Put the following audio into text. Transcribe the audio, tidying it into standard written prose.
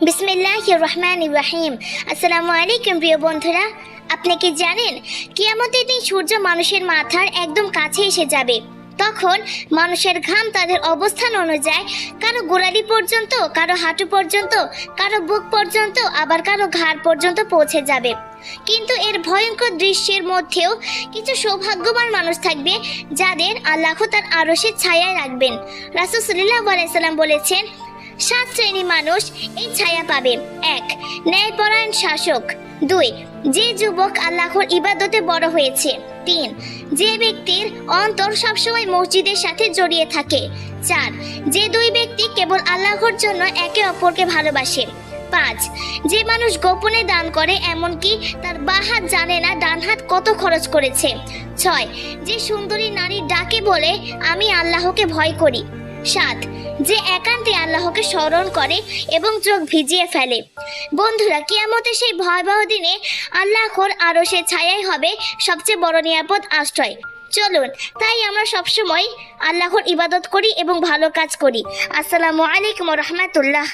বিসমিল্লাহির রহমানির রহিম। আসসালামু আলাইকুম প্রিয় বন্ধুরা, আপনি কি জানেন কিয়ামতের দিন সূর্য মানুষের মাথার একদম কাছে এসে যাবে। তখন মানুষের ঘাম তাদের অবস্থান অনুযায়ী কারো গোড়ালি পর্যন্ত, কারো হাঁটু পর্যন্ত, কারো বুক পর্যন্ত, আবার কারো ঘাড় পর্যন্ত পৌঁছে যাবে। কিন্তু এর ভয়ঙ্কর দৃশ্যের মধ্যেও কিছু সৌভাগ্যবান মানুষ থাকবে যাদের আল্লাহ তার আরশের ছায়ায় রাখবেন। রাসূল সাল্লাল্লাহু আলাইহি সাল্লাম বলেছেন, 7 শ্রেণী মানুষ এই ছায়া পাবে। 1. ন্যায়পরায়ণ শাসক। 2. যে যুবক আল্লাহর ইবাদতে বড় হয়েছে। 3. যে ব্যক্তির অন্তর সবসময় মসজিদের সাথে জড়িয়ে থাকে। 4. যে 2 ব্যক্তি কেবল আল্লাহর জন্য একে অপরকে ভালোবাসে। 5. যে মানুষ গোপনে দান করে, এমনকি তার বাঁ হাত জানে না ডান হাত কত খরচ করেছে। 6. যে সুন্দরী নারী ডাকে বলে, আমি আল্লাহকে ভয় করি। 7. যে একান্তে আল্লাহকে স্মরণ করে এবং চোখ ভিজিয়ে ফেলে। বন্ধুরা, কিয়ামতের সেই ভয়াবহ দিনে আল্লাহর আরশের ছায়াই হবে সবচেয়ে বড় নিরাপদ আশ্রয়। চলুন তাই আমরা সবসময় আল্লাহর ইবাদত করি এবং ভালো কাজ করি। আসসালামু আলাইকুম ওয়া রাহমাতুল্লাহ।